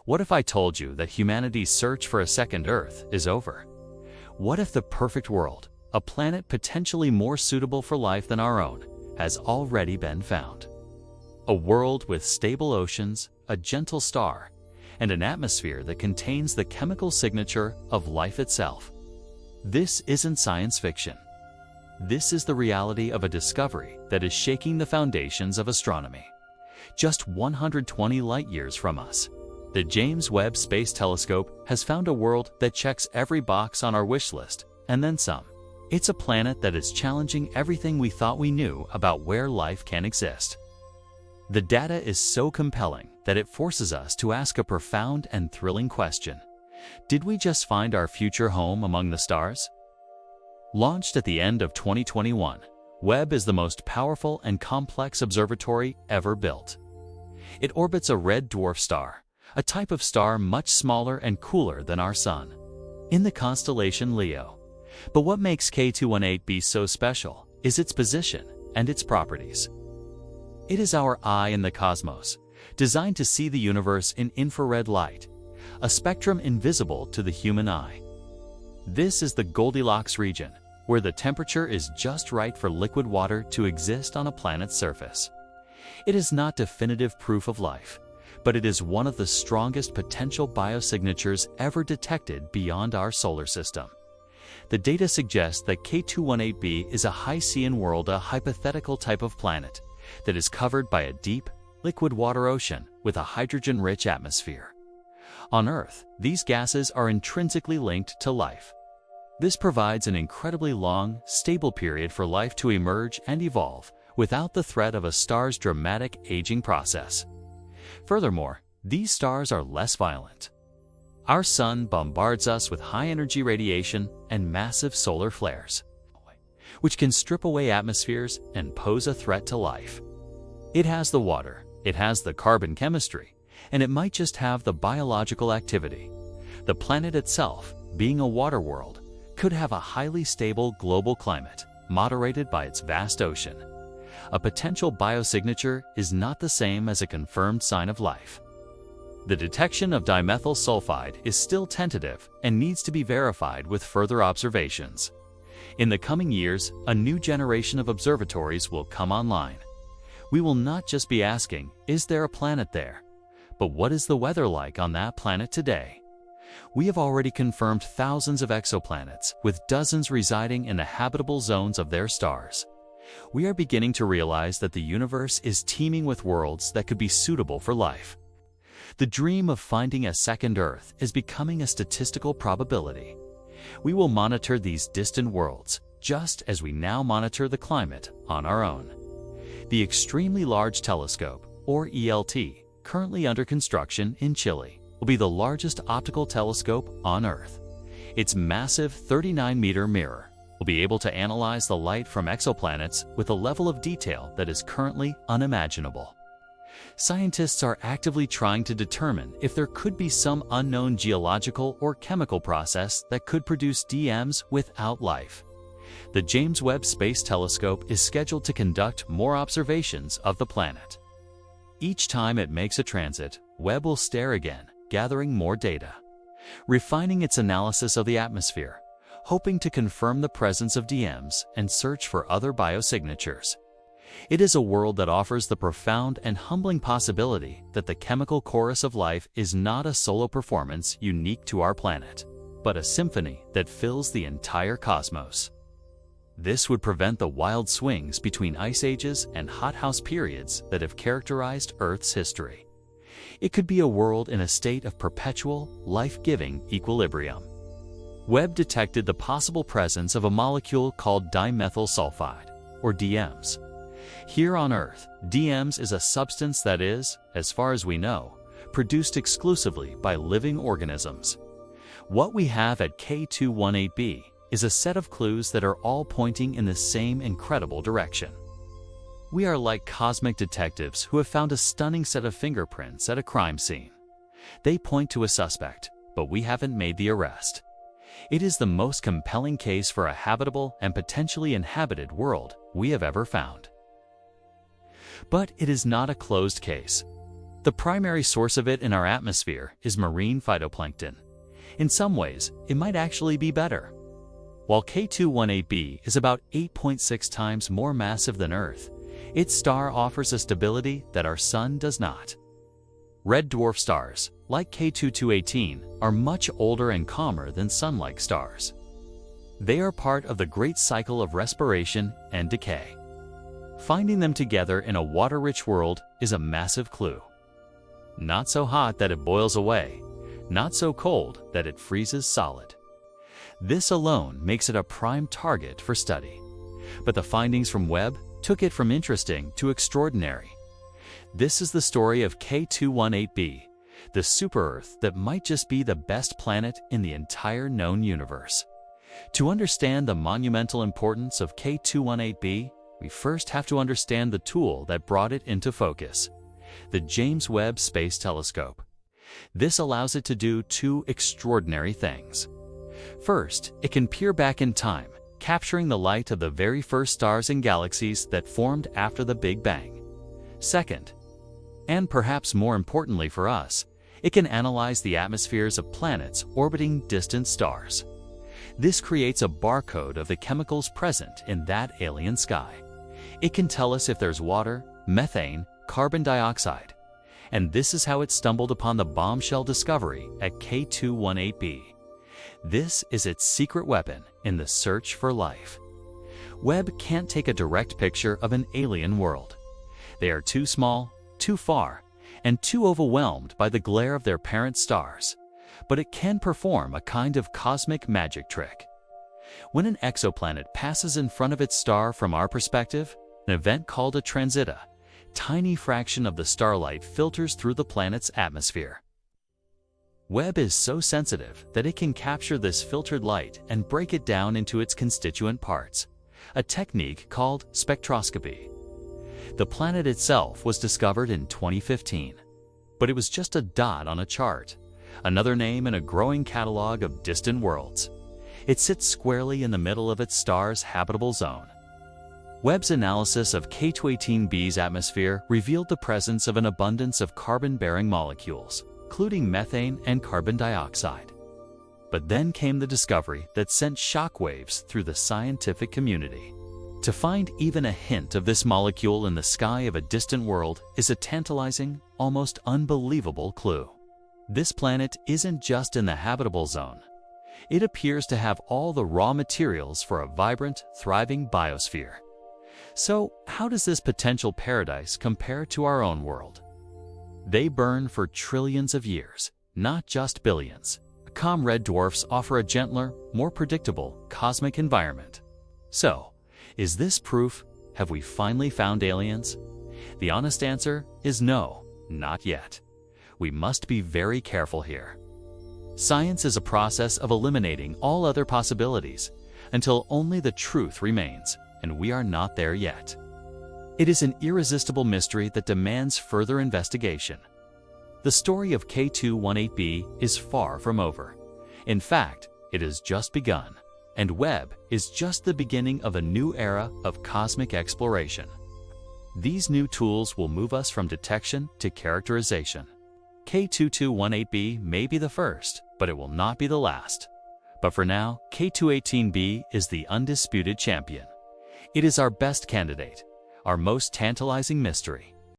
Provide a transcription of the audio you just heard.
What if I told you that humanity's search for a second Earth is over? What if the perfect world, a planet potentially more suitable for life than our own, has already been found? A world with stable oceans, a gentle star, and an atmosphere that contains the chemical signature of life itself. This isn't science fiction. This is the reality of a discovery that is shaking the foundations of astronomy. Just 120 light-years from us, the James Webb Space Telescope has found a world that checks every box on our wish list, and then some. It's a planet that is challenging everything we thought we knew about where life can exist. The data is so compelling that it forces us to ask a profound and thrilling question. Did we just find our future home among the stars? Launched at the end of 2021, Webb is the most powerful and complex observatory ever built. It orbits a red dwarf star, a type of star much smaller and cooler than our Sun, in the constellation Leo. But what makes K218b so special is its position and its properties. It is our eye in the cosmos, designed to see the universe in infrared light, a spectrum invisible to the human eye. This is the Goldilocks region, where the temperature is just right for liquid water to exist on a planet's surface. It is not definitive proof of life, but it is one of the strongest potential biosignatures ever detected beyond our solar system. The data suggests that K218b is a high-Cean world, a hypothetical type of planet that is covered by a deep, liquid water ocean with a hydrogen-rich atmosphere. On Earth, these gases are intrinsically linked to life. This provides an incredibly long, stable period for life to emerge and evolve without the threat of a star's dramatic aging process. Furthermore, these stars are less violent. Our Sun bombards us with high-energy radiation and massive solar flares, which can strip away atmospheres and pose a threat to life. It has the water, it has the carbon chemistry, and it might just have the biological activity. The planet itself, being a water world, could have a highly stable global climate, moderated by its vast ocean. A potential biosignature is not the same as a confirmed sign of life. The detection of dimethyl sulfide is still tentative and needs to be verified with further observations. In the coming years, a new generation of observatories will come online. We will not just be asking, is there a planet there? But what is the weather like on that planet today? We have already confirmed thousands of exoplanets, with dozens residing in the habitable zones of their stars. We are beginning to realize that the universe is teeming with worlds that could be suitable for life. The dream of finding a second Earth is becoming a statistical probability. We will monitor these distant worlds, just as we now monitor the climate on our own. The Extremely Large Telescope, or ELT, currently under construction in Chile, will be the largest optical telescope on Earth. Its massive 39-meter mirror will be able to analyze the light from exoplanets with a level of detail that is currently unimaginable. Scientists are actively trying to determine if there could be some unknown geological or chemical process that could produce DMs without life. The James Webb Space Telescope is scheduled to conduct more observations of the planet. Each time it makes a transit, Webb will stare again, gathering more data, refining its analysis of the atmosphere, hoping to confirm the presence of DMs and search for other biosignatures. It is a world that offers the profound and humbling possibility that the chemical chorus of life is not a solo performance unique to our planet, but a symphony that fills the entire cosmos. This would prevent the wild swings between ice ages and hothouse periods that have characterized Earth's history. It could be a world in a state of perpetual, life-giving equilibrium. Webb detected the possible presence of a molecule called dimethyl sulfide, or DMs. Here on Earth, DMs is a substance that is, as far as we know, produced exclusively by living organisms. What we have at K218b is a set of clues that are all pointing in the same incredible direction. We are like cosmic detectives who have found a stunning set of fingerprints at a crime scene. They point to a suspect, but we haven't made the arrest. It is the most compelling case for a habitable and potentially inhabited world we have ever found. But it is not a closed case. The primary source of it in our atmosphere is marine phytoplankton. In some ways, it might actually be better. While K218b is about 8.6 times more massive than Earth, its star offers a stability that our Sun does not. Red dwarf stars, like K2218, are much older and calmer than Sun-like stars. They are part of the great cycle of respiration and decay. Finding them together in a water-rich world is a massive clue. Not so hot that it boils away, not so cold that it freezes solid. This alone makes it a prime target for study. But the findings from Webb took it from interesting to extraordinary. This is the story of K218b, the super-Earth that might just be the best planet in the entire known universe. To understand the monumental importance of K218b, we first have to understand the tool that brought it into focus: the James Webb Space Telescope. This allows it to do two extraordinary things. First, it can peer back in time, capturing the light of the very first stars and galaxies that formed after the Big Bang. Second, and perhaps more importantly for us, it can analyze the atmospheres of planets orbiting distant stars. This creates a barcode of the chemicals present in that alien sky. It can tell us if there's water, methane, carbon dioxide. And this is how it stumbled upon the bombshell discovery at K218b. This is its secret weapon in the search for life. Webb can't take a direct picture of an alien world. They are too small, too far, and too overwhelmed by the glare of their parent stars. But it can perform a kind of cosmic magic trick. When an exoplanet passes in front of its star from our perspective, an event called a transita, tiny fraction of the starlight filters through the planet's atmosphere. Webb is so sensitive that it can capture this filtered light and break it down into its constituent parts, a technique called spectroscopy. The planet itself was discovered in 2015, but it was just a dot on a chart, another name in a growing catalog of distant worlds. It sits squarely in the middle of its star's habitable zone. Webb's analysis of K218b's atmosphere revealed the presence of an abundance of carbon-bearing molecules, including methane and carbon dioxide. But then came the discovery that sent shockwaves through the scientific community. To find even a hint of this molecule in the sky of a distant world is a tantalizing, almost unbelievable clue. This planet isn't just in the habitable zone. It appears to have all the raw materials for a vibrant, thriving biosphere. So, how does this potential paradise compare to our own world? They burn for trillions of years, not just billions. Calm red dwarfs offer a gentler, more predictable cosmic environment. So, is this proof? Have we finally found aliens? The honest answer is no, not yet. We must be very careful here. Science is a process of eliminating all other possibilities until only the truth remains, and we are not there yet. It is an irresistible mystery that demands further investigation. The story of K218b is far from over. In fact, it has just begun, and Webb is just the beginning of a new era of cosmic exploration. These new tools will move us from detection to characterization. K2218b may be the first, but it will not be the last. But for now, K218b is the undisputed champion. It is our best candidate, our most tantalizing mystery.